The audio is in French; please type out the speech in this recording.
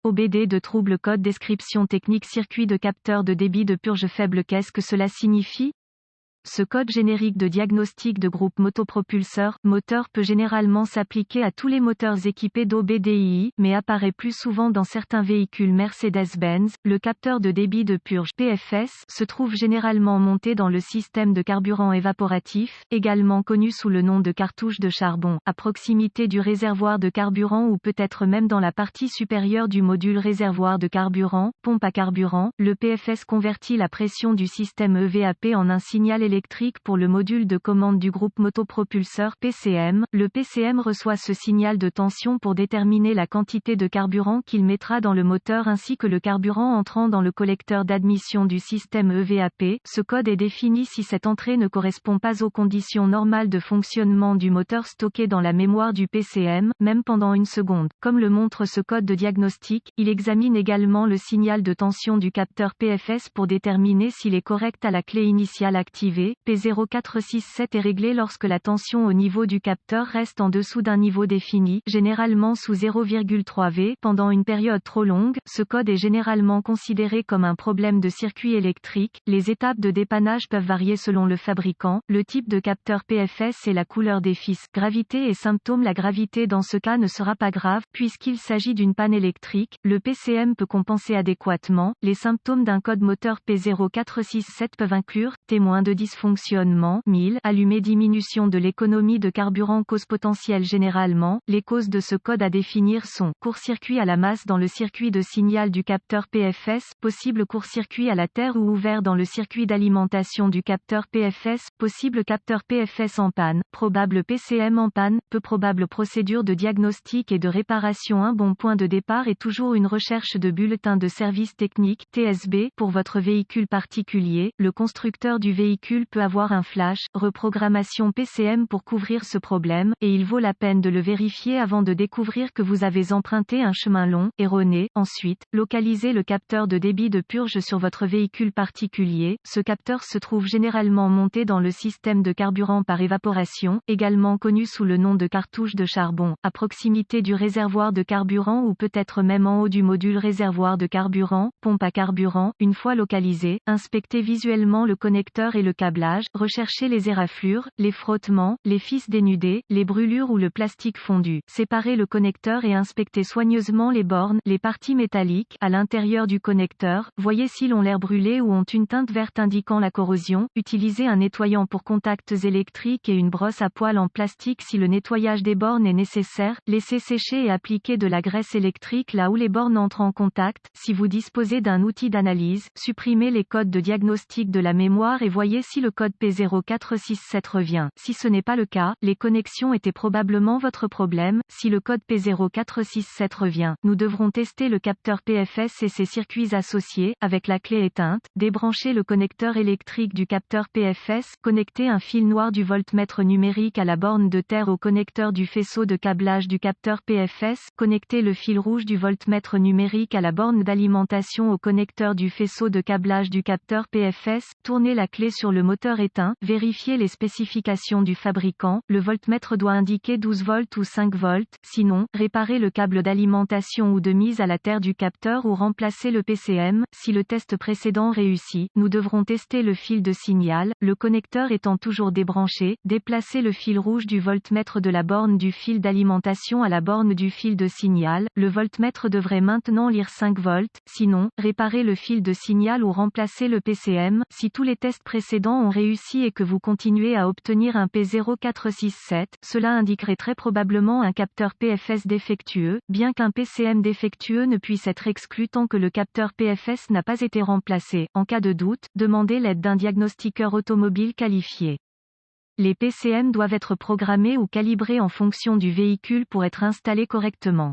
OBD de trouble code description technique circuit de capteur de débit de purge faible. Qu'est-ce que cela signifie? Ce code générique de diagnostic de groupe motopropulseur, moteur peut généralement s'appliquer à tous les moteurs équipés d'OBDII, mais apparaît plus souvent dans certains véhicules Mercedes-Benz. Le capteur de débit de purge (PFS) se trouve généralement monté dans le système de carburant évaporatif, également connu sous le nom de cartouche de charbon, à proximité du réservoir de carburant ou peut-être même dans la partie supérieure du module réservoir de carburant, pompe à carburant. Le PFS convertit la pression du système EVAP en un signal électrique pour le module de commande du groupe motopropulseur (PCM). Le PCM reçoit ce signal de tension pour déterminer la quantité de carburant qu'il mettra dans le moteur ainsi que le carburant entrant dans le collecteur d'admission du système EVAP. Ce code est défini si cette entrée ne correspond pas aux conditions normales de fonctionnement du moteur stocké dans la mémoire du PCM, même pendant une seconde. Comme le montre ce code de diagnostic, il examine également le signal de tension du capteur PFS pour déterminer s'il est correct à la clé initiale activée. P0467 est réglé lorsque la tension au niveau du capteur reste en dessous d'un niveau défini, généralement sous 0,3 V. Pendant une période trop longue, ce code est généralement considéré comme un problème de circuit électrique. Les étapes de dépannage peuvent varier selon le fabricant, le type de capteur PFS et la couleur des fils. Gravité et symptômes. La gravité dans ce cas ne sera pas grave, puisqu'il s'agit d'une panne électrique. Le PCM peut compenser adéquatement. Les symptômes d'un code moteur P0467 peuvent inclure témoin de dysfonctionnement, 1000, allumé, diminution de l'économie de carburant. Cause potentielle. Généralement, les causes de ce code à définir sont court-circuit à la masse dans le circuit de signal du capteur PFS, possible court-circuit à la terre ou ouvert dans le circuit d'alimentation du capteur PFS, possible capteur PFS en panne, probable PCM en panne, peu probable. Procédure de diagnostic et de réparation. Un bon point de départ est toujours une recherche de bulletin de service technique (TSB) pour votre véhicule particulier. Le constructeur du véhicule peut avoir un flash reprogrammation PCM pour couvrir ce problème, et il vaut la peine de le vérifier avant de découvrir que vous avez emprunté un chemin long, erroné. Ensuite, localisez le capteur de débit de purge sur votre véhicule particulier. Ce capteur se trouve généralement monté dans le système de carburant par évaporation, également connu sous le nom de cartouche de charbon, à proximité du réservoir de carburant ou peut-être même en haut du module réservoir de carburant, pompe à carburant. Une fois localisé, inspectez visuellement le connecteur et le câblage, recherchez les éraflures, les frottements, les fils dénudés, les brûlures ou le plastique fondu. Séparez le connecteur et inspectez soigneusement les bornes, les parties métalliques, à l'intérieur du connecteur. Voyez s'ils ont l'air brûlés ou ont une teinte verte indiquant la corrosion. Utilisez un nettoyant pour contacts électriques et une brosse à poils en plastique si le nettoyage des bornes est nécessaire. Laissez sécher et appliquer de la graisse électrique là où les bornes entrent en contact. Si vous disposez d'un outil d'analyse, supprimez les codes de diagnostic de la mémoire et voyez si le code P0467 revient. Si ce n'est pas le cas, les connexions étaient probablement votre problème. Si le code P0467 revient, nous devrons tester le capteur PFS et ses circuits associés, avec la clé éteinte, débrancher le connecteur électrique du capteur PFS, connecter un fil noir du voltmètre numérique à la borne de terre au connecteur du faisceau de câblage du capteur PFS, connecter le fil rouge du voltmètre numérique à la borne d'alimentation au connecteur du faisceau de câblage du capteur PFS, tourner la clé sur le moteur éteint, vérifier les spécifications du fabricant, le voltmètre doit indiquer 12 volts ou 5 volts, sinon, réparer le câble d'alimentation ou de mise à la terre du capteur ou remplacer le PCM. Si le test précédent réussit, nous devrons tester le fil de signal, le connecteur étant toujours débranché, déplacer le fil rouge du voltmètre de la borne du fil d'alimentation à la borne du fil de signal, le voltmètre devrait maintenant lire 5 volts, sinon, réparer le fil de signal ou remplacer le PCM. Si tous les tests précédents ont réussi et que vous continuez à obtenir un P0467, cela indiquerait très probablement un capteur PFS défectueux, bien qu'un PCM défectueux ne puisse être exclu tant que le capteur PFS n'a pas été remplacé. En cas de doute, demandez l'aide d'un diagnostiqueur automobile qualifié. Les PCM doivent être programmés ou calibrés en fonction du véhicule pour être installés correctement.